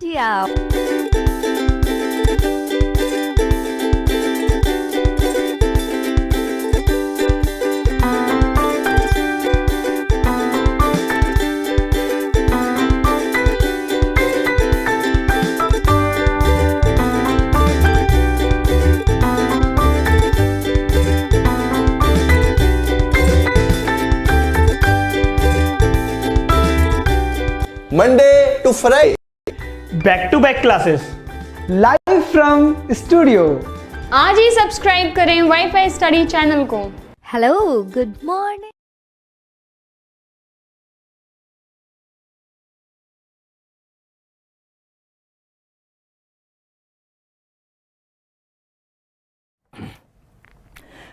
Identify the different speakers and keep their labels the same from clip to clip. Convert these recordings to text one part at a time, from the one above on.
Speaker 1: Yeah.
Speaker 2: Monday to Friday.
Speaker 3: Back to back classes
Speaker 4: live from studio.
Speaker 5: आज ही subscribe करें WiFi study channel को।
Speaker 1: Hello, good morning.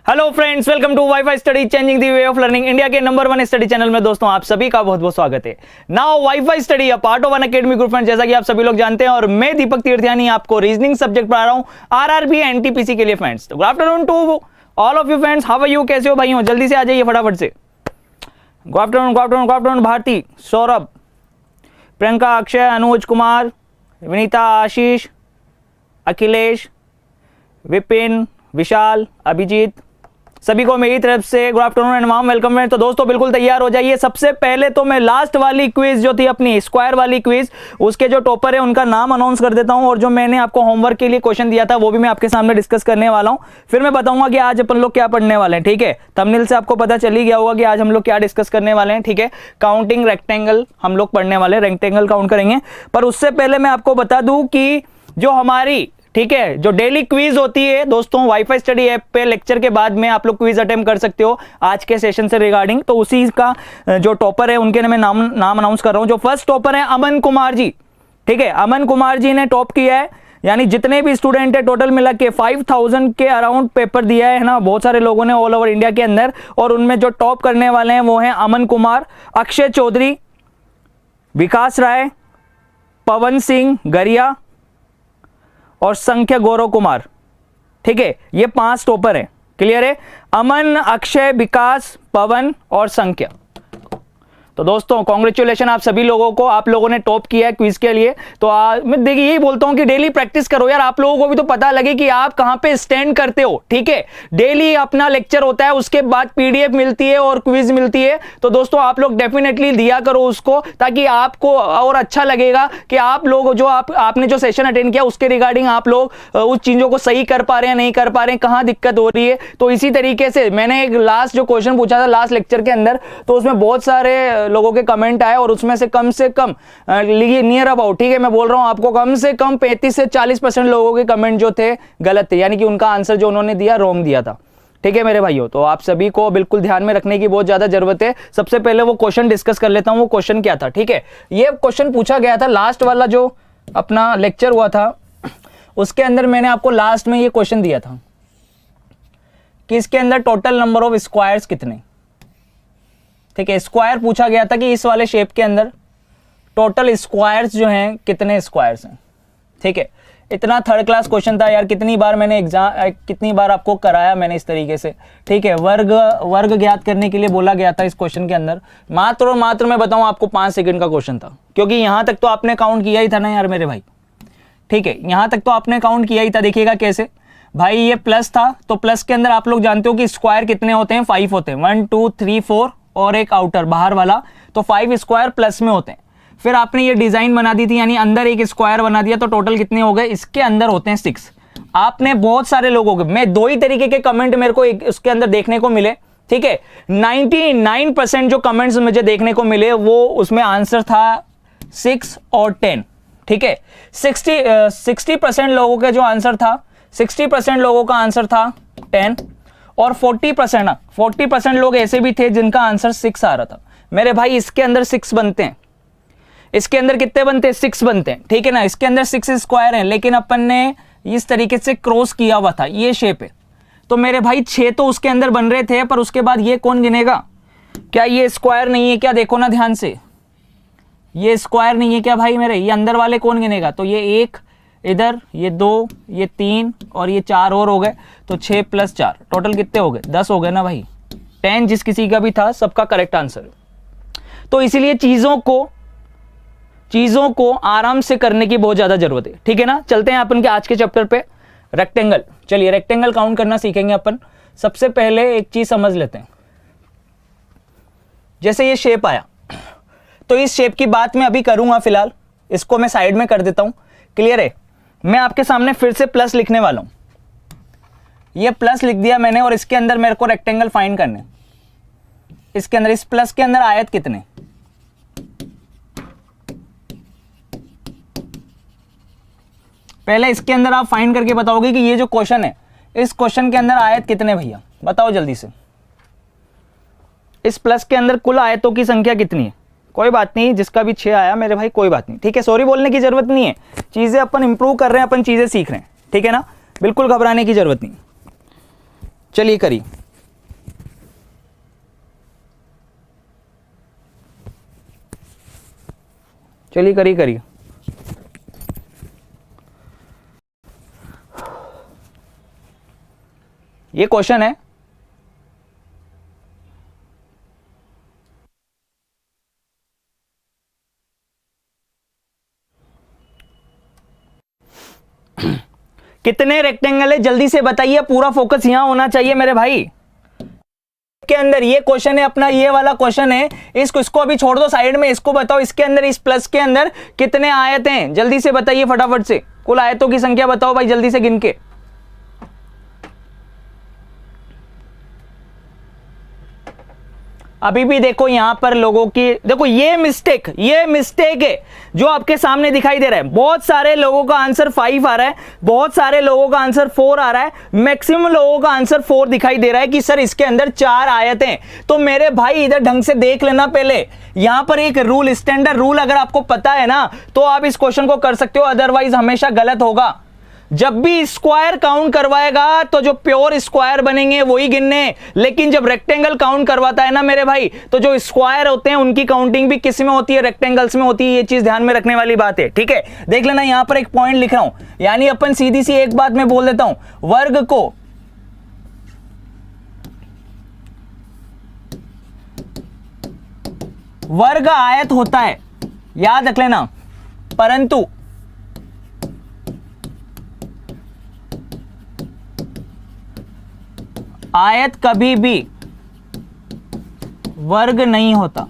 Speaker 3: Hello friends, welcome to WiFi study changing the way of learning, India के number 1 study channel में। दोस्तों आप सभी का बहुत बहुत स्वागत है। Now WiFi study a part of an academy group friend, जैसा कि आप सभी लोग जानते हैं, और मैं दीपक तीर्थयानी आपको रीजनिंग सब्जेक्ट पढ़ा रहा हूं आरआरबी एनटीपीसी के लिए फ्रेंड्स। तो good afternoon to all of you friends, how are you, कैसे हो भाई हो, जल्दी से आ जाइए फटाफट से। Good afternoon, good afternoon, good afternoon Bharti, Saurabh, Priyanka, Akshay, Anuj Kumar, Vinita, Ashish, Akhilesh, Vipin, Vishal, Abhijit, सभी को मेरी तरफ से good afternoon and warm welcome है। तो दोस्तों बिल्कुल तैयार हो जाइए। सबसे पहले तो मैं लास्ट वाली क्विज जो थी अपनी स्क्वायर वाली क्विज, उसके जो टॉपर है उनका नाम अनाउंस कर देता हूं, और जो मैंने आपको होमवर्क के लिए क्वेश्चन दिया था वो भी मैं आपके सामने डिस्कस करने वाला हूं। फिर मैं बताऊंगा कि आज अपन लोग क्या पढ़ने वाले हैं, ठीक है। थंबनेल से आपको पता चल ही गया होगा कि आज हम लोग क्या डिस्कस करने वाले हैं, ठीक है। काउंटिंग रेक्टेंगल हम लोग पढ़ने वाले हैं, रेक्टेंगल काउंट करेंगे। पर उससे पहले मैं आपको बता दूं कि जो हमारी, ठीक है, जो डेली क्विज होती है दोस्तों वाईफाई स्टडी ऐप पे, लेक्चर के बाद में आप लोग क्विज अटेम्प्ट कर सकते हो आज के सेशन से रिगार्डिंग। तो उसी का जो टॉपर है उनके मैं नाम अनाउंस कर रहा हूं। जो फर्स्ट टॉपर है अमन कुमार जी, ठीक है। अमन कुमार जी ने टॉप किया है, यानी जितने भी स्टूडेंट है टोटल मिला के 5000 के अराउंड पेपर दिया है ना, बहुत सारे लोगों ने ऑल ओवर इंडिया के अंदर। और उनमें जो टॉप करने वाले हैं वो हैं अमन कुमार, अक्षय चौधरी, विकास राय, पवन सिंह गरिया और संख्या गौरव कुमार, ठीक है। ये 5 टॉपर हैं, क्लियर है। अमन, अक्षय, विकास, पवन और संख्या। तो दोस्तों कॉन्ग्रेचुलेशन आप सभी लोगों को, आप लोगों ने टॉप किया है क्विज के लिए। तो मैं देखिए यही बोलता हूं कि डेली प्रैक्टिस करो यार, आप लोगों को भी तो पता लगे कि आप कहां पे स्टैंड करते हो, ठीक है। डेली अपना लेक्चर होता है, उसके बाद पीडीएफ मिलती है और क्विज मिलती है। तो दोस्तों आप लोग डेफिनेटली दिया करो उसको, ताकि आपको और अच्छा लगेगा कि आप लोग जो आपने जो सेशन अटेंड किया उसके रिगार्डिंग आप लोग उस चीजों को सही कर पा रहे हैं, नहीं कर पा रहे हैं, कहां दिक्कत हो रही है। तो इसी तरीके से मैंने एक लास्ट जो क्वेश्चन पूछा था लास्ट लेक्चर के अंदर, तो उसमें बहुत सारे लोगों के कमेंट आए और उसमें से कम नियर अबाउट, ठीक है, मैं बोल रहा हूं आपको, कम से कम 35 से 40% लोगों के कमेंट जो थे गलत थे, यानी कि उनका आंसर जो उन्होंने दिया रॉन्ग दिया था, ठीक है मेरे भाइयों। तो आप सभी को बिल्कुल ध्यान में रखने की बहुत ज्यादा जरूरत है। सबसे पहले वो क्वेश्चन डिस्कस कर लेता हूं, वो क्वेश्चन क्या था, ठीक है। ये क्वेश्चन पूछा गया था लास्ट वाला जो अपना लेक्चर हुआ था, उसके अंदर मैंने आपको लास्ट में ये क्वेश्चन दिया था कि इसके अंदर टोटल नंबर ऑफ स्क्वायर्स कितने, ठीक है। स्क्वायर पूछा गया था कि इस वाले शेप के अंदर टोटल स्क्वायर्स जो हैं कितने स्क्वायर्स हैं, ठीक है। इतना थर्ड क्लास क्वेश्चन था यार, कितनी बार मैंने कितनी बार आपको कराया मैंने इस तरीके से, ठीक है। वर्ग ज्ञात करने के लिए बोला गया था इस क्वेश्चन के अंदर। मात्र और मात्र मैं बताऊं आपको 5 सेकंड का क्वेश्चन था, क्योंकि यहां तक तो आपने काउंट किया ही था ना यार मेरे भाई, ठीक है। यहां तक तो आपने काउंट किया ही था। देखिएगा कैसे भाई, ये प्लस था, तो प्लस के अंदर आप लोग जानते हो कि स्क्वायर कितने होते हैं, 5 होते हैं, 1 2 3 4 और एक आउटर बाहर वाला, तो 5 स्क्वायर प्लस में होते हैं। फिर आपने ये डिजाइन बना दी थी, यानी अंदर एक स्क्वायर बना दिया, तो टोटल कितने हो गए, इसके अंदर होते हैं 6। आपने बहुत सारे लोगों के, मैं 2 ही तरीके के कमेंट मेरे को उसके अंदर देखने को मिले, ठीक है। 99% जो कमेंट्स मुझे देखने को मिले वो उसमें आंसर था 6 और 10, ठीक है। 60% लोगों का जो आंसर था, 60% लोगों का आंसर था 10 और 40% लोग ऐसे भी थे जिनका आंसर 6 आ रहा था। मेरे भाई इसके अंदर 6 बनते हैं, इसके अंदर कितने बनते हैं, 6 बनते हैं, ठीक है ना। इसके अंदर 6 स्क्वायर हैं, लेकिन अपन ने इस तरीके से क्रॉस किया हुआ था, ये शेप है। तो मेरे भाई 6 तो उसके अंदर बन रहे थे, पर उसके बाद ये कौन गिनेगा, क्या ये स्क्वायर नहीं है क्या, देखो ना ध्यान से, ये स्क्वायर नहीं है क्या भाई मेरे, ये अंदर वाले कौन गिनेगा। तो ये 1 इधर, ये 2, ये 3 और ये 4 और हो गए, तो 6 + 4 टोटल कितने हो गए, 10 हो गए ना भाई। 10 जिस किसी का भी था सबका करेक्ट आंसर। तो इसीलिए चीजों को आराम से करने की बहुत ज्यादा जरूरत है, ठीक है ना। चलते हैं अपन के आज के चैप्टर पे, रेक्टेंगल। चलिए रेक्टेंगल काउंट करना सीखेंगे अपन। सबसे पहले एक चीज समझ लेते हैं, जैसे ये शेप आया, तो इस शेप की बात मैं अभी करूंगा, फिलहाल इसको मैं साइड में कर देता हूं, क्लियर है। मैं आपके सामने फिर से प्लस लिखने वाला हूं, ये प्लस लिख दिया मैंने, और इसके अंदर मेरे को रेक्टेंगल फाइंड करने। इसके अंदर, इस प्लस के अंदर आयत कितने, पहले इसके अंदर आप फाइंड करके बताओगे कि ये जो क्वेश्चन है, इस क्वेश्चन के अंदर आयत कितने भैया, बताओ जल्दी से। इस प्लस के अंदर कुल आयतों की संख्या कितनी है। कोई बात नहीं, जिसका भी 6 आया मेरे भाई कोई बात नहीं, ठीक है। सॉरी बोलने की जरूरत नहीं है, चीजें अपन इंप्रूव कर रहे हैं, अपन चीजें सीख रहे हैं, ठीक है ना। बिल्कुल घबराने की जरूरत नहीं। चलिए करिए। चलिए करिए करिए। ये क्वेश्चन है, कितने रेक्टेंगल है जल्दी से बताइए, पूरा फोकस यहां होना चाहिए मेरे भाई के अंदर। ये क्वेश्चन है अपना, ये वाला क्वेश्चन है, इसको अभी छोड़ दो साइड में, इसको बताओ इसके अंदर, इस प्लस के अंदर कितने आयत हैं, जल्दी से बताइए फटाफट से। कुल आयतों की संख्या बताओ भाई जल्दी से गिन के। अभी भी देखो यहां पर लोगों की, देखो ये मिस्टेक है जो आपके सामने दिखाई दे रहा है। बहुत सारे लोगों का आंसर 5 आ रहा है, बहुत सारे लोगों का आंसर 4 आ रहा है, मैक्सिमम लोगों का आंसर 4 दिखाई दे रहा है कि सर इसके अंदर 4 आयतें। तो मेरे भाई इधर ढंग से देख लेना पहले, यहां पर एक रूल, स्टैंडर्ड रूल अगर आपको पता है ना तो आप इस क्वेश्चन को कर सकते हो, अदरवाइज हमेशा गलत होगा। जब भी स्क्वायर काउंट करवाएगा तो जो प्योर स्क्वायर बनेंगे वही गिनने, लेकिन जब रेक्टेंगल काउंट करवाता है ना मेरे भाई, तो जो स्क्वायर होते हैं उनकी काउंटिंग भी किस में होती है, रेक्टेंगल्स में होती है। ये चीज ध्यान में रखने वाली बात है, ठीक है। देख लेना यहां पर एक पॉइंट लिख रहा हूं, यानी अपन सीधी सी एक बात मैं बोल देता हूं, वर्ग को वर्ग आयत होता है, याद रख लेना, परंतु आयत कभी भी वर्ग नहीं होता।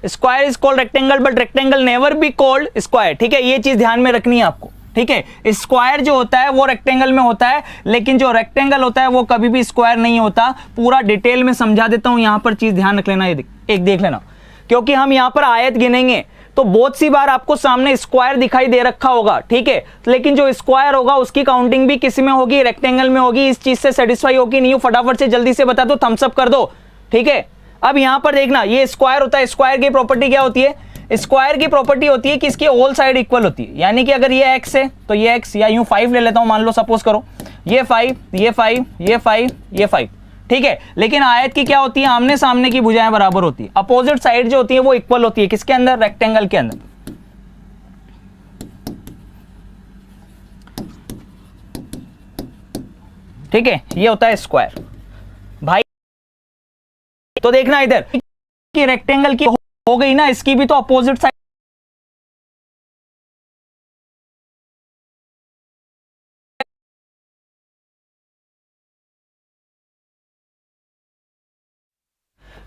Speaker 3: Square is called rectangle but rectangle never be called square, ठीक है। ये चीज ध्यान में रखनी है आपको, ठीक है। स्क्वायर जो होता है वो रेक्टेंगल में होता है, लेकिन जो रेक्टेंगल होता है वो कभी भी स्क्वायर नहीं होता। पूरा डिटेल में समझा देता हूं, यहां पर चीज ध्यान रख लेना, एक देख लेना, क्योंकि हम यहां पर आयत गिनेंगे तो बहुत सी बार आपको सामने स्क्वायर दिखाई दे रखा होगा, ठीक है, लेकिन जो स्क्वायर होगा उसकी काउंटिंग भी किस में होगी, रेक्टेंगल में होगी। इस चीज से सेटिस्फाई हो कि नहीं हो, फटाफट से जल्दी से बता दो, थम्स अप कर दो, ठीक है। अब यहां पर देखना, ये स्क्वायर होता है, स्क्वायर की प्रॉपर्टी क्या होती है, स्क्वायर की प्रॉपर्टी होती है कि इसकी ऑल साइड इक्वल होती है, यानी कि अगर ये x है तो ये x, या यूं 5 ले लेता हूं, मान लो सपोज करो ये 5, ये 5, ये 5, ये 5, ठीक है। लेकिन आयत की क्या होती है, आमने सामने की भुजाएं बराबर होती है, अपोजिट साइड जो होती है वो इक्वल होती है, किसके अंदर, रेक्टेंगल के अंदर, ठीक है। ये होता है स्क्वायर भाई। तो देखना इधर कि रेक्टेंगल की हो गई ना, इसकी भी तो अपोजिट साइड,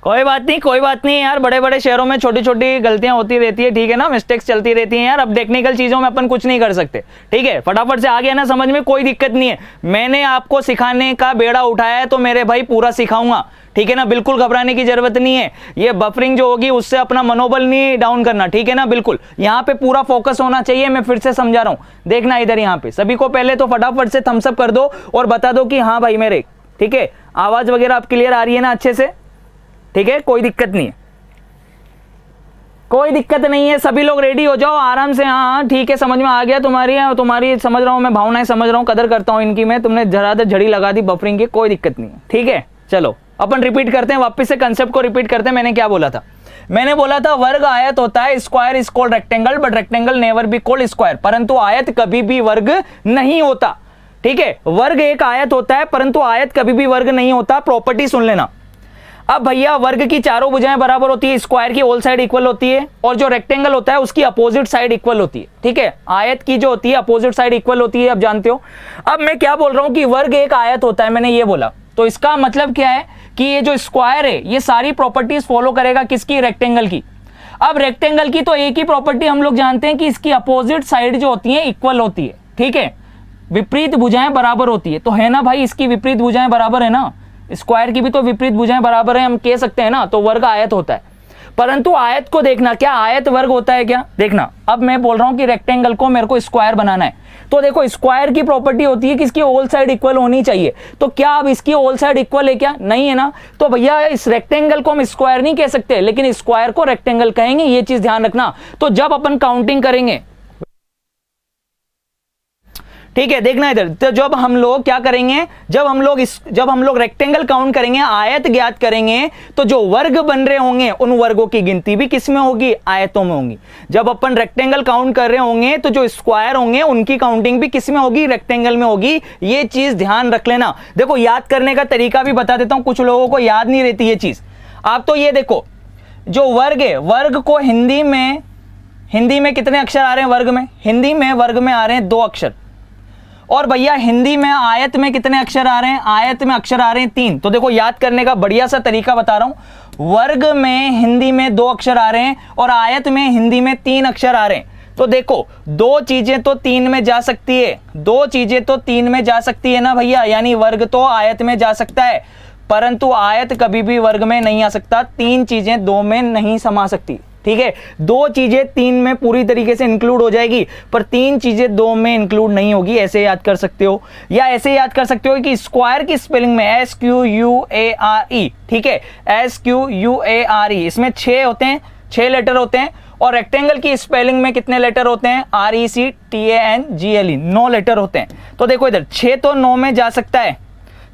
Speaker 3: कोई बात नहीं, कोई बात नहीं यार, बड़े बड़े शहरों में छोटी छोटी गलतियां होती रहती है, ठीक है ना, मिस्टेक्स चलती रहती हैं यार। अब टेक्निकल चीजों में अपन कुछ नहीं कर सकते, ठीक है। फटाफट से आ गया ना समझ में, कोई दिक्कत नहीं है। मैंने आपको सिखाने का बेड़ा उठाया है तो मेरे भाई पूरा सिखाऊंगा, ठीक है ना, बिल्कुल घबराने की जरूरत नहीं है। ये बफरिंग जो होगी उससे अपना मनोबल नहीं डाउन करना, ठीक है ना, बिल्कुल यहाँ पे पूरा फोकस होना चाहिए। मैं फिर से समझा रहा हूं, देखना इधर, यहाँ पे सभी को पहले तो फटाफट से थम्स अप कर दो और बता दो कि हाँ भाई मेरे, ठीक है, आवाज वगैरह आप क्लियर आ रही है ना अच्छे से, ठीक है, कोई दिक्कत नहीं है, कोई दिक्कत नहीं है। सभी लोग रेडी हो जाओ आराम से, हाँ ठीक है, समझ में आ गया तुम्हारी समझ रहा हूं मैं, भावनाएं समझ रहा हूं, कदर करता हूं इनकी मैं, तुमने जरा झड़ी लगा दी बफरिंग की, कोई दिक्कत नहीं है, ठीक है। चलो अपन रिपीट करते हैं, वापस से कंसेप्ट को रिपीट करते हैं। मैंने क्या बोला था, मैंने बोला था वर्ग आयत होता है, square is called rectangle but rectangle never be called square, परंतु आयत कभी भी वर्ग नहीं होता, ठीक है। वर्ग एक आयत होता है परंतु आयत कभी भी वर्ग नहीं होता। प्रॉपर्टी सुन लेना, अब भैया वर्ग की चारों भुजाएं बराबर होती है, स्क्वायर की ऑल साइड इक्वल होती है, और जो रेक्टेंगल होता है उसकी अपोजिट साइड इक्वल होती है। ठीक है, आयत की जो होती है अपोजिट साइड इक्वल होती है, आप जानते हो। अब मैं क्या बोल रहा हूं कि वर्ग एक आयत होता है, मैंने ये बोला, तो इसका मतलब क्या है कि ये जो स्क्वायर है ये सारी प्रॉपर्टीज फॉलो करेगा, किसकी? रेक्टेंगल की। अब रेक्टेंगल की तो एक ही प्रॉपर्टी हम लोग जानते हैं कि इसकी अपोजिट साइड जो होती है इक्वल होती है। ठीक है, विपरीत भुजाएं बराबर होती है, तो है ना भाई, इसकी विपरीत भुजाएं बराबर है ना, स्क्वायर की भी तो विपरीत भुजाएं बराबर है, हम कह सकते हैं ना, तो वर्ग आयत होता है। परंतु आयत को देखना, क्या आयत वर्ग होता है क्या? देखना, अब मैं बोल रहा हूं कि रेक्टेंगल को मेरे को स्क्वायर बनाना है, तो देखो स्क्वायर की प्रॉपर्टी होती है कि इसकी ऑल साइड इक्वल होनी चाहिए, तो क्या अब इसकी ऑल साइड इक्वल है क्या? नहीं है ना, तो भैया इस रेक्टेंगल को हम स्क्वायर नहीं कह सकते, लेकिन स्क्वायर को रेक्टेंगल कहेंगे, ये चीज ध्यान रखना। तो जब अपन काउंटिंग करेंगे, ठीक है, देखना इधर, तो जब हम लोग क्या करेंगे, जब हम लोग रेक्टेंगल काउंट करेंगे, आयत ज्ञात करेंगे, तो जो वर्ग बन रहे होंगे उन वर्गों की गिनती भी किस में होगी? आयतों में होगी। जब अपन रेक्टेंगल काउंट कर रहे होंगे तो जो स्क्वायर होंगे उनकी काउंटिंग भी किस में होगी? रेक्टेंगल में होगी। ये चीज ध्यान रख लेना। देखो याद करने का तरीका भी बता देता हूं, कुछ लोगों को याद नहीं रहती ये चीज। आप तो ये देखो, जो वर्ग है, वर्ग को हिंदी में कितने अक्षर आ रहे हैं? वर्ग में, हिंदी में वर्ग में आ रहे हैं 2 अक्षर, और भैया हिंदी में आयत में कितने अक्षर आ रहे हैं? आयत में अक्षर आ रहे हैं 3। तो देखो याद करने का बढ़िया सा तरीका बता रहा हूं, वर्ग में हिंदी में 2 अक्षर आ रहे हैं और आयत में हिंदी में 3 अक्षर आ रहे हैं। तो देखो 2 चीजें तो 3 में जा सकती है, 2 चीजें तो 3 में जा सकती है ना भैया, यानी वर्ग तो आयत में जा सकता है, परंतु आयत कभी भी वर्ग में नहीं आ सकता। 3 चीजें 2 में नहीं समा सकती। ठीक है, 2 चीजें 3 में पूरी तरीके से इंक्लूड हो जाएगी, पर 3 चीजें 2 में इंक्लूड नहीं होगी। ऐसे याद कर सकते हो, या ऐसे याद कर सकते हो कि स्क्वायर की स्पेलिंग में SQUARE, ठीक है, SQUARE, इसमें 6 होते हैं, 6 लेटर होते हैं, और रेक्टेंगल की स्पेलिंग में कितने लेटर होते हैं? RECTANGLE, 9 लेटर होते हैं। तो देखो इधर 6 तो 9 में जा सकता है,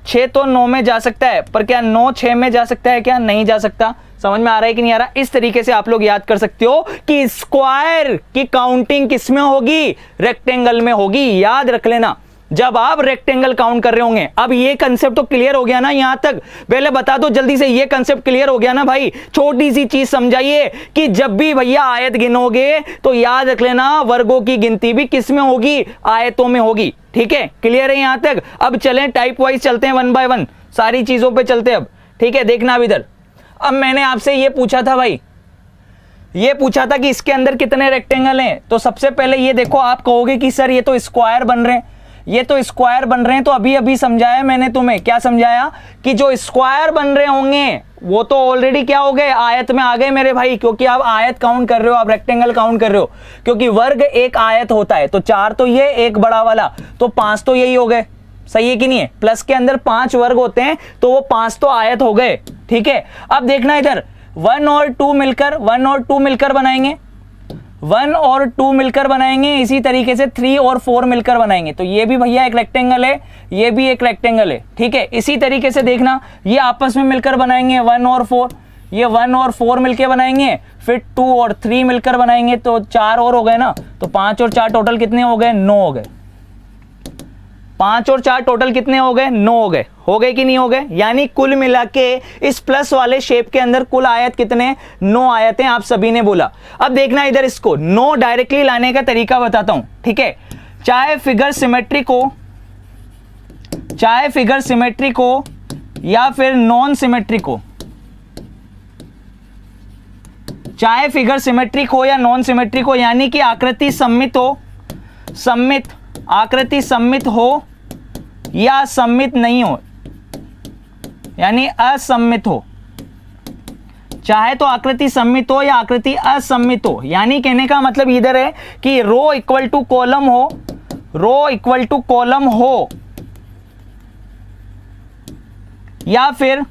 Speaker 3: 6 तो 9 में जा सकता है, पर क्या 9 6 में जा सकता है क्या? नहीं जा सकता। समझ में आ रहा है कि नहीं आ रहा? इस तरीके से आप लोग याद कर सकते हो कि स्क्वायर की काउंटिंग किस में होगी? रेक्टेंगल में होगी। याद रख लेना, जब आप रेक्टेंगल काउंट कर रहे होंगे। अब ये कंसेप्ट तो क्लियर हो गया ना? यहां तक पहले बता दो जल्दी से, ये कंसेप्ट क्लियर हो गया ना भाई? छोटी सी चीज समझाइए कि जब भी भैया आयत गिनोगे तो याद रख लेना वर्गों की गिनती भी किस में होगी? आयतों में होगी। ठीक है, क्लियर है यहां तक? अब चलें टाइप वाइज चलते हैं, 1 बाय 1 सारी चीजों पे चलते हैं अब। ठीक है, देखना अब इधर, अब मैंने आपसे ये पूछा था भाई, ये पूछा था कि इसके अंदर कितने रेक्टेंगल हैं, तो सबसे पहले ये देखो, आप कहोगे कि सर ये तो स्क्वायर बन रहे हैं, ये तो स्क्वायर बन रहे हैं, तो अभी अभी समझाया मैंने तुम्हें, क्या समझाया? कि जो स्क्वायर बन रहे होंगे वो तो ऑलरेडी क्या हो गए? आयत में आ गए मेरे भाई, क्योंकि आप आयत काउंट कर रहे हो, आप रेक्टेंगल काउंट कर रहे हो, क्योंकि वर्ग एक आयत होता है। तो 4 तो ये, एक बड़ा वाला, तो 5 तो यही हो गए। सही है कि नहीं है? प्लस के अंदर 5 वर्ग होते हैं, तो वो 5 तो आयत हो गए। ठीक है, अब देखना इधर, 1 और 2 मिलकर बनाएंगे, 1 और 2 मिलकर बनाएंगे, इसी तरीके से 3 और 4 मिलकर बनाएंगे, तो ये भी भैया एक रेक्टेंगल है, ये भी एक रेक्टेंगल है। ठीक है, इसी तरीके से देखना, ये आपस में मिलकर बनाएंगे 1 और 4, ये 1 और 4 मिलकर बनाएंगे, फिर 2 और 3 मिलकर बनाएंगे, तो 4 और हो गए ना, तो 5 और 4 टोटल कितने हो गए? 9 हो गए। 5 और 4 टोटल कितने हो गए? 9 हो गए। हो गए कि नहीं हो गए? यानी कुल मिला के इस प्लस वाले शेप के अंदर कुल आयत कितने? 9 आयतें आप सभी ने बोला। अब देखना इधर, इसको 9 डायरेक्टली लाने का तरीका बताता हूं। ठीक है, चाहे फिगर सिमेट्री को या फिर नॉन सिमेट्रिक हो, चाहे फिगर सिमेट्रिक हो या नॉन सिमेट्रिक हो, यानी कि आकृति सममित हो, आकृति सममित हो या सममित नहीं हो, यानी असममित हो, चाहे तो आकृति सममित हो या आकृति असममित हो। यानी कहने का मतलब इधर है कि रो इक्वल टू कॉलम हो या फिर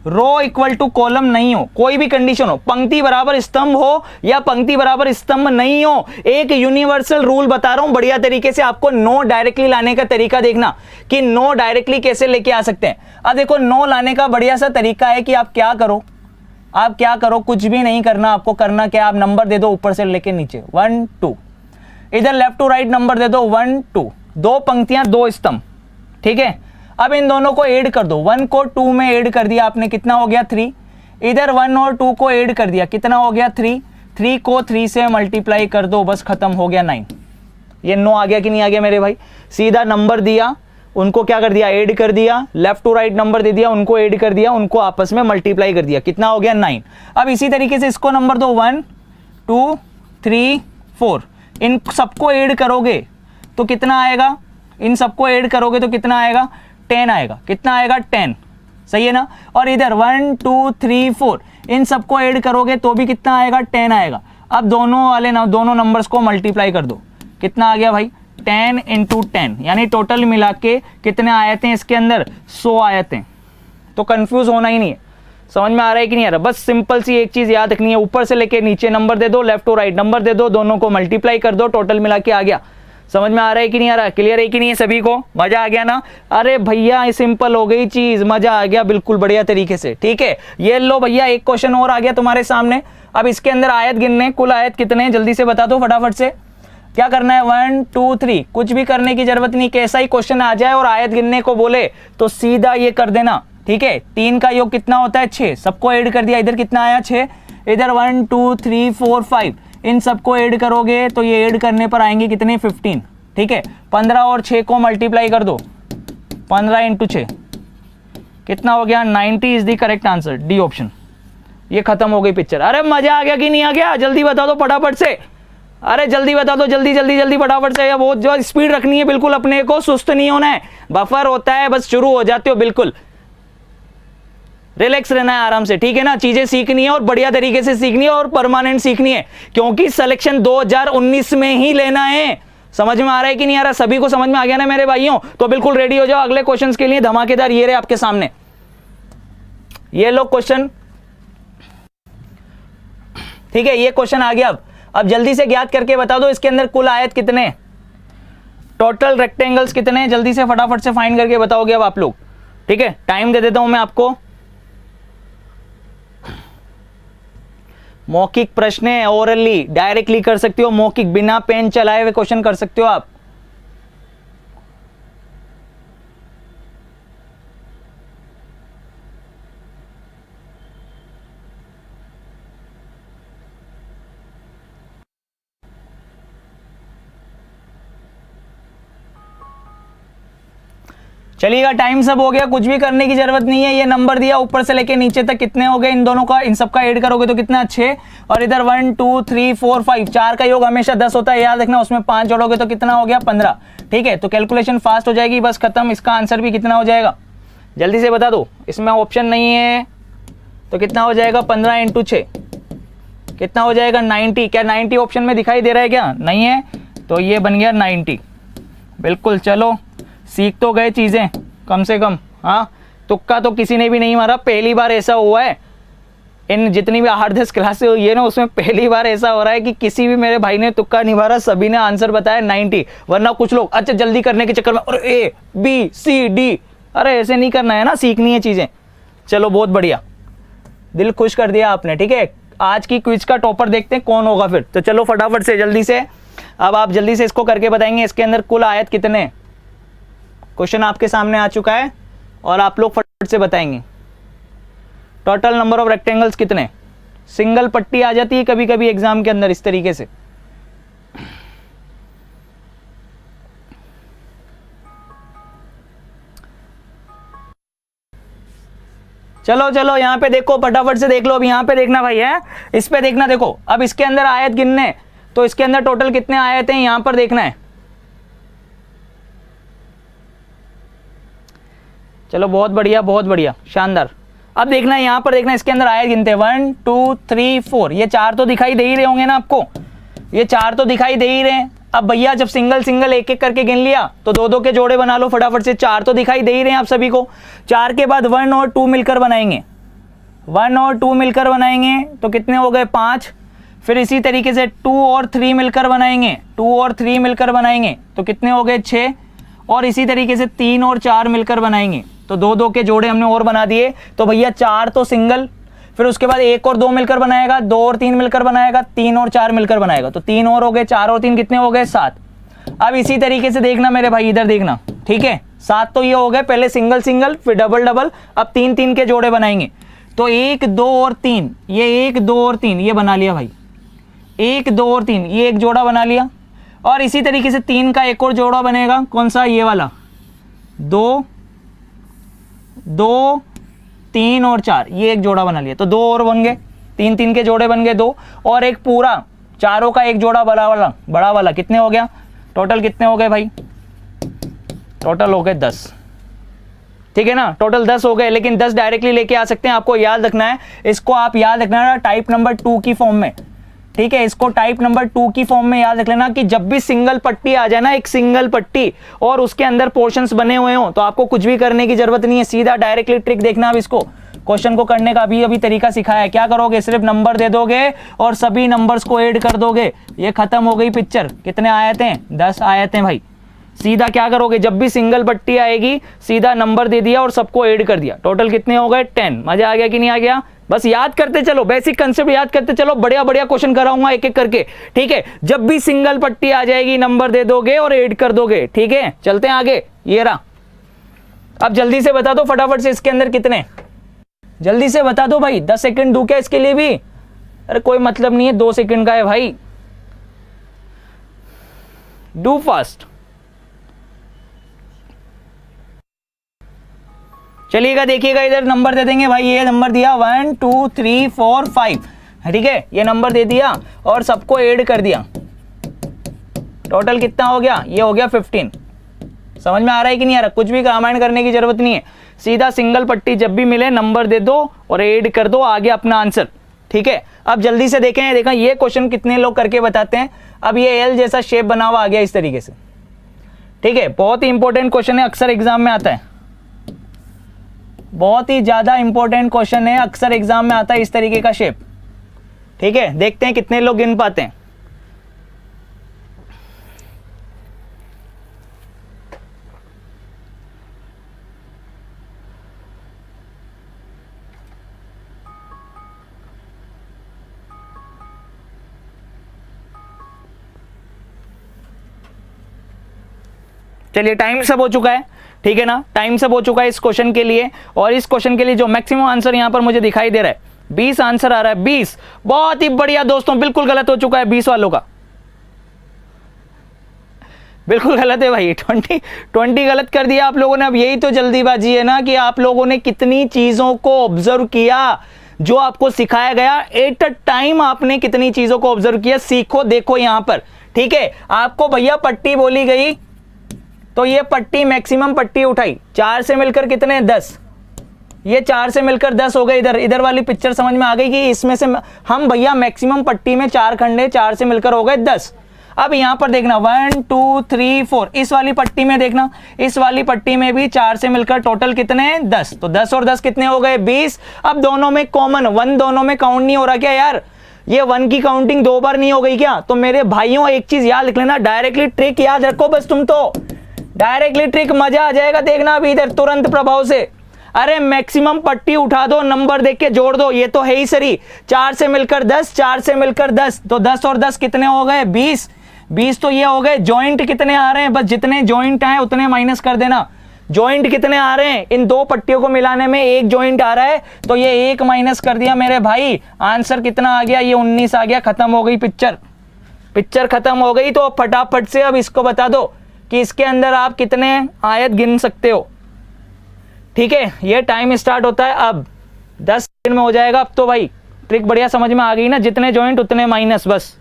Speaker 3: रो इक्वल टू कॉलम नहीं हो, कोई भी कंडीशन हो, पंक्ति बराबर स्तंभ हो या पंक्ति बराबर स्तंभ नहीं हो। एक यूनिवर्सल रूल बता रहा हूं बढ़िया तरीके से आपको। 9 डायरेक्टली लाने का तरीका देखना कि 9 डायरेक्टली कैसे लेके आ सकते हैं। अब देखो 9 लाने का बढ़िया सा तरीका है कि आप क्या करो, कुछ भी नहीं करना। आपको करना क्या, आप नंबर दे दो ऊपर से लेके नीचे, 1 2, इधर लेफ्ट टू राइट नंबर दे दो 1 2, 2 पंक्तियां 2 स्तंभ। ठीक है, अब इन दोनों को ऐड कर दो, 1 को 2 में ऐड कर दिया आपने, कितना हो गया 3। इधर 1 और 2 को ऐड कर दिया, कितना हो गया 3। 3 को 3 से मल्टीप्लाई कर दो, बस खत्म हो गया 9। ये 9 आ गया कि नहीं आ गया मेरे भाई। सीधा नंबर दिया, उनको क्या कर दिया, ऐड कर दिया, लेफ्ट टू राइट नंबर दे दिया, उनको ऐड कर दिया, उनको आपस में मल्टीप्लाई कर दिया, कितना हो गया 9। अब इसी तरीके से इसको नंबर दो 1 2 3 4, इन सबको ऐड करोगे तो कितना आएगा, इन सबको ऐड करोगे तो कितना आएगा 10 आएगा, कितना आएगा 10, सही है ना। और इधर 1 2 3 4, इन सबको ऐड करोगे तो भी कितना आएगा 10 आएगा। अब दोनों नंबर्स को मल्टीप्लाई कर दो, कितना आ गया भाई 10 × 10, यानी टोटल मिला के कितने आयते हैं इसके अंदर 100 आयते हैं। तो कंफ्यूज होना ही नहीं है, समझ में आ रहा है कि नहीं आ रहा। बस सिंपल सी एक चीज याद रखनी है, ऊपर से लेके नीचे नंबर दे दो, लेफ्ट टू राइट नंबर दे दो, दोनों को मल्टीप्लाई कर दो, टोटल मिला के आ गया। समझ में आ रहा है कि नहीं आ रहा, क्लियर है कि नहीं है सभी को, मजा आ गया ना। अरे भैया सिंपल हो गई चीज, मजा आ गया बिल्कुल बढ़िया तरीके से, ठीक है। ये लो भैया एक क्वेश्चन और आ गया तुम्हारे सामने। अब इसके अंदर आयत गिनने, कुल आयत कितने हैं जल्दी से बता दो फटाफट से। क्या करना है 1 2 3, कुछ भी करने की जरूरत नहीं, कैसा ही क्वेश्चन आ जाए और आयत गिनने को बोले तो सीधा ये कर देना, ठीक है। 3 का योग कितना होता है 6, सबको ऐड कर दिया, इधर कितना आया 6, इधर 1 2 3 4 5, इन सबको ऐड करोगे तो ये ऐड करने पर आएंगे कितने 15, ठीक है। 15 और 6 को मल्टीप्लाई कर दो, 15 × 6 कितना हो गया 90 is the correct answer, D option. ये खत्म हो गई पिक्चर। अरे मजा आ गया कि नहीं आ गया, जल्दी बता दो फटाफट से, अरे जल्दी बता दो, जल्दी जल्दी जल्दी फटाफट से। बहुत जो स्पीड रखनी है बिल्कुल, अपने को सुस्त नहीं होना है, बफर होता है बस शुरू हो जाते हो, बिल्कुल रिलैक्स रहना है आराम से, ठीक है ना। चीजें सीखनी है और बढ़िया तरीके से सीखनी है और परमानेंट सीखनी है, क्योंकि सिलेक्शन 2019 में ही लेना है। समझ में आ रहा है कि नहीं आ रहा, सभी को समझ में आ गया ना मेरे भाइयों। तो बिल्कुल रेडी हो जाओ अगले क्वेश्चंस के लिए, धमाकेदार ये रहे आपके सामने। ये लो क्वेश्चन, ठीक है, ये क्वेश्चन आ गया। अब जल्दी से ज्ञात करके बता दो इसके अंदर कुल आयत कितने, टोटल रेक्टेंगल्स कितने, जल्दी से फटाफट से फाइंड करके बताओगे अब आप लोग, ठीक है। टाइम दे देता हूं मैं आपको। मौखिक प्रश्न है, ओरली डायरेक्टली कर सकते हो, मौखिक बिना पेन चलाए हुए क्वेश्चन कर सकते हो आप। चलिएगा, टाइम सब हो गया, कुछ भी करने की जरूरत नहीं है। ये नंबर दिया ऊपर से लेके नीचे तक कितने हो गए, इन दोनों का, इन सब का ऐड करोगे तो कितना 6, और इधर 1 2 3 4 5, 4 का योग हमेशा 10 होता है, याद रखना। उसमें 5 जोड़ोगे तो कितना हो गया 15, ठीक है। तो कैलकुलेशन फास्ट हो जाएगी, बस खत्म। इसका आंसर भी कितना हो जाएगा जल्दी से बता दो, इसमें ऑप्शन नहीं है तो कितना हो जाएगा 15 × 6 कितना हो जाएगा 90। क्या 90 ऑप्शन में दिखाई दे रहा है, क्या नहीं है, तो ये बन गया 90, बिल्कुल। चलो सीख तो गए चीज़ें कम से कम, हाँ। तुक्का तो किसी ने भी नहीं मारा, पहली बार ऐसा हुआ है इन जितनी भी 8-10 क्लासें हुई है ना, उसमें पहली बार ऐसा हो रहा है कि किसी भी मेरे भाई ने तुक्का नहीं मारा, सभी ने आंसर बताया 90। वरना कुछ लोग अच्छा जल्दी करने के चक्कर में और A B C D, अरे ऐसे नहीं करना है ना, सीखनी है चीज़ें। चलो बहुत बढ़िया, दिल खुश कर दिया आपने, ठीक है। आज की क्विज का टॉपर देखते हैं कौन होगा फिर। तो चलो फटाफट से जल्दी से, अब आप जल्दी से इसको करके बताएंगे इसके अंदर कुल आयत कितने। क्वेश्चन आपके सामने आ चुका है और आप लोग फटाफट से बताएंगे टोटल नंबर ऑफ रेक्टेंगल्स कितने। सिंगल पट्टी आ जाती है कभी कभी एग्जाम के अंदर इस तरीके से। चलो चलो यहां पे देखो, फटाफट से देख लो। अब यहां पे देखना भाई है, इस पे देखना, देखो अब इसके अंदर आयत गिनने, तो इसके अंदर टोटल कितने आयत हैं यहां पर देखना है। चलो बहुत बढ़िया, बहुत बढ़िया, शानदार। अब देखना है यहाँ पर, देखना इसके अंदर आयत गिनते हैं 1 2 3 4, ये 4 तो दिखाई दे ही रहे होंगे ना आपको, ये 4 तो दिखाई दे ही रहे हैं। अब भैया जब सिंगल सिंगल एक एक करके गिन लिया तो 2-2 के जोड़े बना लो फटाफट से। 4 तो दिखाई दे ही रहे हैं आप सभी को। 4 के बाद 1 और 2 मिलकर बनाएंगे, 1 और 2 मिलकर बनाएंगे तो कितने हो गए 5। फिर इसी तरीके से 2 और 3 मिलकर बनाएंगे, 2 और 3 मिलकर बनाएंगे तो कितने हो गए 6। और इसी तरीके से 3 और 4 मिलकर बनाएंगे तो 2-2 के जोड़े हमने और बना दिए। तो भैया 4 तो सिंगल, फिर उसके बाद 1 और 2 मिलकर बनाएगा, 2 और 3 मिलकर बनाएगा, 3 और 4 मिलकर बनाएगा तो 3 और हो गए, 4 और 3 कितने हो गए 7। अब इसी तरीके से देखना मेरे भाई, इधर देखना, ठीक है। 7 तो ये हो गए, पहले सिंगल सिंगल फिर डबल डबल, अब 3 3 के जोड़े बनाएंगे। तो 1 2 और 3, ये 1 2 और 3 ये बना लिया भाई, 1 2 और 3 ये एक जोड़ा बना लिया। और इसी तरीके से 3 का एक और जोड़ा बनेगा, कौन सा, ये वाला, 2 2 3 और 4 ये एक जोड़ा बना लिया। तो 2 और बन गए, 3 3 के जोड़े बन गए 2, और एक पूरा चारों का एक जोड़ा बड़ा वाला कितने हो गया, टोटल कितने हो गए भाई, टोटल हो गए 10। ठीक है ना, टोटल 10 हो गए। लेकिन 10 डायरेक्टली लेके आ सकते हैं, आपको याद रखना है, इसको आप याद रखना है टाइप नंबर 2 की फॉर्म में। ठीक है, इसको टाइप नंबर 2 की फॉर्म में याद रख लेना कि जब भी सिंगल पट्टी आ जाए ना, एक सिंगल पट्टी और उसके अंदर पोर्शंस बने हुए हो, तो आपको कुछ भी करने की जरूरत नहीं है, सीधा डायरेक्टली ट्रिक देखना। अब इसको क्वेश्चन को करने का अभी तरीका सिखाया है। क्या करोगे, सिर्फ नंबर दे दोगे और सभी नंबर्स को ऐड कर दोगे, ये खत्म हो गई पिक्चर। कितने आयत हैं, 10 आयत हैं भाई। सीधा क्या करोगे, जब भी सिंगल पट्टी आएगी सीधा नंबर दे दिया और सबको ऐड कर दिया। टोटल कितने हो गए, 10। मजा आ गया कि नहीं आ गया, बस याद करते चलो, बेसिक कंसेप्ट याद करते चलो, बढ़िया बढ़िया क्वेश्चन कराऊंगा एक एक करके। ठीक है, जब भी सिंगल पट्टी आ जाएगी नंबर दे दोगे और ऐड कर दोगे। ठीक है, चलते हैं आगे। ये रहा, अब जल्दी से बता दो फटाफट से इसके अंदर कितने, जल्दी से बता दो भाई। 10 सेकंड दूं क्या इसके लिए भी, अरे कोई मतलब नहीं है, 2 सेकंड का है भाई, डू फास्ट। चलिएगा, देखिएगा इधर नंबर दे देंगे भाई, ये नंबर दिया 1 2 3 4 5। ठीक है, ये नंबर दे दिया और सबको ऐड कर दिया। टोटल कितना हो गया, ये हो गया 15। समझ में आ रहा है कि नहीं आ रहा, कुछ भी रामायण करने की जरूरत नहीं है, सीधा सिंगल पट्टी जब भी मिले नंबर दे दो और ऐड कर दो, आगे अपना आंसर। ठीक है, अब जल्दी से देखें ये क्वेश्चन कितने लोग करके बताते हैं। अब ये एल जैसा शेप बना हुआ आ गया इस तरीके से। ठीक है, बहुत ही इंपॉर्टेंट क्वेश्चन है, अक्सर एग्जाम में आता है, बहुत ही ज्यादा इंपॉर्टेंट क्वेश्चन है, अक्सर एग्जाम में आता है इस तरीके का शेप। ठीक है, देखते हैं कितने लोग गिन पाते हैं। चलिए, टाइम सब हो चुका है। ठीक है ना, टाइम सब हो चुका है इस क्वेश्चन के लिए। और इस क्वेश्चन के लिए जो मैक्सिमम आंसर यहां पर मुझे दिखाई दे रहा है, 20 आंसर आ रहा है, 20। बहुत ही बढ़िया दोस्तों, बिल्कुल गलत हो चुका है 20 वालों का, बिल्कुल गलत है भाई, 20 गलत कर दिया आप लोगों ने। अब यही तो जल्दीबाजी है ना, कि आप लोगों ने कितनी चीजों को ऑब्जर्व किया, जो आपको सिखाया गया एट अ टाइम, आपने कितनी चीजों को ऑब्जर्व किया, सीखो। देखो यहां पर, ठीक है, आपको भैया पट्टी बोली गई, तो ये पट्टी मैक्सिमम पट्टी उठाई, 4 से मिलकर कितने, 10। ये 4 से मिलकर 10 हो गए। इधर वाली पिक्चर समझ में आ गई कि इसमें से हम भैया मैक्सिमम पट्टी में 4 खंडे, 4 से मिलकर हो गए 10। अब यहां पर देखना 1 2 3 4, इस वाली पट्टी में देखना, इस वाली पट्टी में भी 4 से मिलकर टोटल कितने, 10। तो 10 और 10 कितने हो गए, 20। अब दोनों में कॉमन 1, दोनों में काउंट नहीं हो रहा क्या यार, ये 1 की काउंटिंग 2 बार नहीं हो गई क्या। तो मेरे भाइयों एक चीज याद रख लेना, डायरेक्टली ट्रिक याद रखो बस, तुम तो डायरेक्टली ट्रिक, मजा आ जाएगा देखना अभी इधर तुरंत प्रभाव से। अरे मैक्सिमम पट्टी उठा दो, नंबर देख के जोड़ दो, ये तो है ही सही। 4 से मिलकर 10, 4 से मिलकर 10, तो 10 और 10 कितने हो गए, 20। 20 तो ये हो गए। जॉइंट कितने आ रहे हैं, बस जितने जॉइंट आए उतने माइनस कर देना। जॉइंट कितने आ रहे हैं, इन दो पट्टियों को मिलाने में एक जॉइंट आ रहा है, तो ये एक माइनस कर दिया मेरे भाई। आंसर कितना आ गया, ये 19 आ गया। खत्म हो गई पिक्चर खत्म हो गई। तो फटाफट से अब इसको बता दो कि इसके अंदर आप कितने आयत गिन सकते हो। ठीक है, ये टाइम स्टार्ट होता है अब, 10 सेकंड में हो जाएगा। अब तो भाई ट्रिक बढ़िया समझ में आ गई ना, जितने जॉइंट उतने माइनस, बस।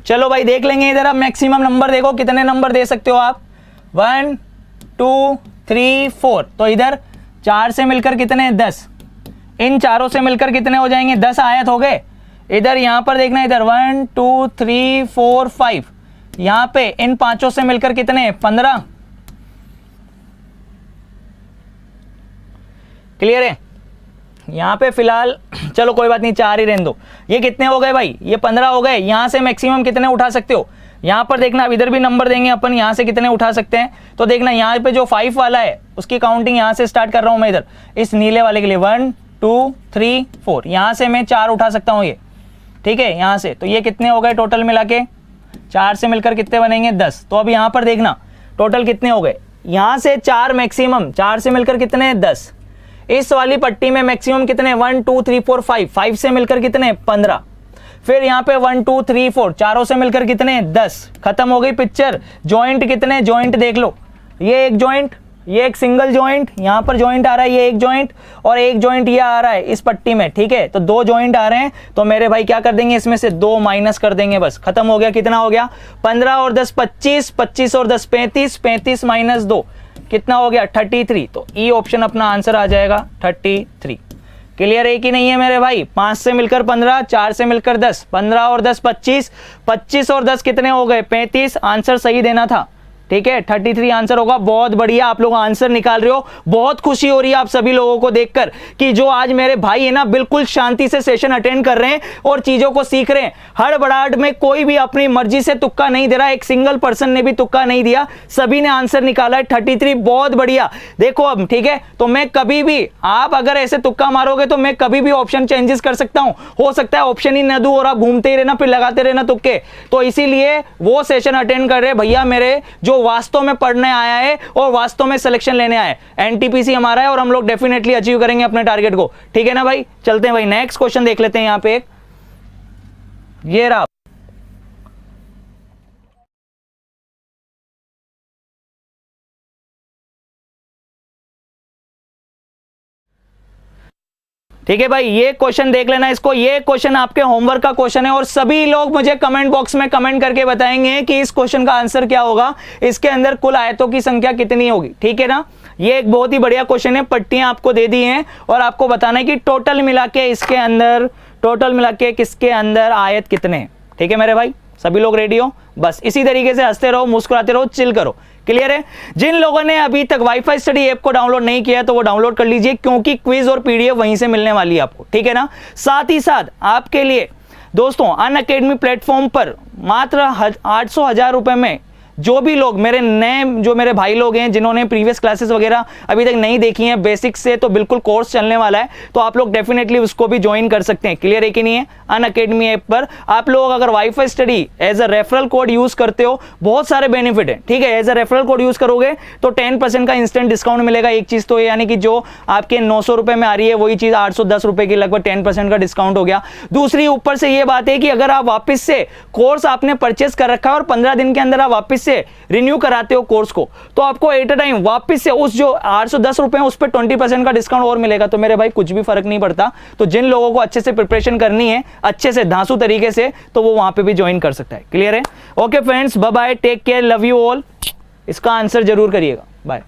Speaker 3: चलो भाई देख लेंगे इधर। अब मैक्सिमम नंबर देखो, कितने नंबर दे सकते हो आप, 1 2 3 4। तो इधर 4 से मिलकर कितने, 10। इन चारों से मिलकर कितने हो जाएंगे, 10 आयत हो गए। इधर यहां पर देखना, इधर 1 2 3 4 5, यहां पे इन 5 से मिलकर कितने, 15। क्लियर है। यहां पे फिलहाल चलो कोई बात नहीं, 4 ही रहने दो। ये कितने हो गए भाई, ये 15 हो गए। यहां से मैक्सिमम कितने उठा सकते हो, यहां पर देखना, अब इधर भी नंबर देंगे अपन, यहां से कितने उठा सकते हैं। तो देखना यहां पे जो 5 वाला है उसकी काउंटिंग यहां से स्टार्ट कर रहा हूं मैं, इधर इस नीले वाले के लिए 1 2 3 4, यहां से मैं 4 उठा सकता हूं ये, ठीक है, यहां से। तो ये कितने हो गए टोटल मिला के, 4 से मिलकर कितने बनेंगे 10। तो अब यहां पर देखना टोटल कितने हो गए, यहां से 4 मैक्सिमम, 4 से मिलकर कितने 10। इस वाली पट्टी में मैक्सिमम कितने 1 2 3 4 5, 5 से मिलकर कितने 15। फिर यहाँ पे 1 2 3 4, चारों से मिलकर कितने 10। खत्म हो गई पिक्चर। जॉइंट कितने, जॉइंट देख लो, ये एक जॉइंट, ये एक सिंगल जॉइंट, यहां पर जॉइंट आ रहा है, ये एक जॉइंट और एक जॉइंट ये आ रहा है इस पट्टी में, ठीक है। तो 2 जॉइंट आ रहे हैं, तो मेरे भाई क्या कर देंगे, इसमें से 2 माइनस कर देंगे, बस खत्म हो गया। कितना हो गया 15 और 10 25, 25 और 10 35, 35 माइनस 2 कितना हो गया 33। तो ई ऑप्शन अपना आंसर आ जाएगा 33। क्लियर है कि नहीं है मेरे भाई। 5 से मिलकर 15, 4 से मिलकर 10, 15 और 10 25, 25 और 10 कितने हो गए 35। आंसर सही देना था, ठीक है, 33 आंसर होगा। बहुत बढ़िया, आप लोग आंसर निकाल रहे हो, बहुत खुशी हो रही है आप सभी लोगों को देखकर कि जो आज मेरे भाई है ना बिल्कुल शांति से सेशन अटेंड कर रहे हैं और चीजों को सीख रहे हैं। हड़बड़ाहट में कोई भी अपनी मर्जी से तुक्का नहीं दे रहा, एक सिंगल पर्सन ने भी तुक्का नहीं दिया, सभी ने आंसर निकाला है 33। बहुत बढ़िया। देखो अब, ठीक है, तो मैं कभी भी, आप अगर ऐसे तुक्का मारोगे तो मैं कभी भी ऑप्शन चेंजेस कर सकता हूं, हो सकता है ऑप्शन ही न दूं और आप घूमते ही रहना, फिर लगाते रहना तुक्के। तो इसीलिए वो सेशन अटेंड कर रहे भैया मेरे जो वास्तव में पढ़ने आया है और वास्तव में सिलेक्शन लेने आया है। एनटीपीसी हमारा है और हम लोग डेफिनेटली अचीव करेंगे अपने टारगेट को, ठीक है ना भाई। चलते हैं भाई, नेक्स्ट क्वेश्चन देख लेते हैं। यहां पे एक ये रहा, ठीक है भाई, ये क्वेश्चन देख लेना इसको। ये क्वेश्चन आपके होमवर्क का क्वेश्चन है और सभी लोग मुझे कमेंट बॉक्स में कमेंट करके बताएंगे कि इस क्वेश्चन का आंसर क्या होगा, इसके अंदर कुल आयतों की संख्या कितनी होगी, ठीक है ना। ये एक बहुत ही बढ़िया क्वेश्चन है, पट्टियां आपको दे दी हैं और आपको बताना है कि टोटल मिला के इसके अंदर, टोटल मिला के किसके अंदर आयत कितने हैं, ठीक है मेरे भाई। सभी लोग रेडी हो, बस इसी तरीके से हंसते रहो, मुस्कुराते रहो, चिल करो। क्लियर है। जिन लोगों ने अभी तक वाईफाई स्टडी ऐप को डाउनलोड नहीं किया तो वो डाउनलोड कर लीजिए, क्योंकि क्विज और पीडीएफ वहीं से मिलने वाली है आपको, ठीक है ना। साथ ही साथ आपके लिए दोस्तों अनअकैडमी प्लेटफॉर्म पर मात्र 800,000 रुपए में जो भी लोग मेरे नए, जो मेरे भाई लोग हैं जिन्होंने प्रीवियस क्लासेस वगैरह अभी तक नहीं देखी हैं बेसिक से, तो बिल्कुल कोर्स चलने वाला है, तो आप लोग डेफिनेटली उसको भी ज्वाइन कर सकते हैं। क्लियर है कि नहीं है। अनअकैडमी ऐप पर आप लोग अगर WiFi study as a referral code use करते हो, बहुत सारे बेनिफिट है, ठीक है। As a referral code use करोगे तो 10% का इंस्टेंट डिस्काउंट मिलेगा। एक चीज तो यानी कि जो आपके 900 रुपए में आ रही है वही चीज 810 रुपए की, लगभग 10% का डिस्काउंट हो गया। दूसरी ऊपर से ये बात है कि अगर आप वापस से कोर्स आपने परचेस कर रखा है और 15 दिन के अंदर आप वापस से रिन्यू कराते हो कोर्स को, तो आपको एट अ टाइम वापस से उस जो 810 रुपए उस पर 20% का डिस्काउंट और मिलेगा। तो मेरे भाई कुछ भी फर्क नहीं पड़ता। तो जिन लोगों को अच्छे से प्रिपरेशन करनी है, अच्छे से धांसू तरीके से, तो वो वहां पे भी ज्वाइन कर सकता है। क्लियर है। Okay friends, bye bye, take care, love you all. इसका आंसर जरूर करिएगा, बाय।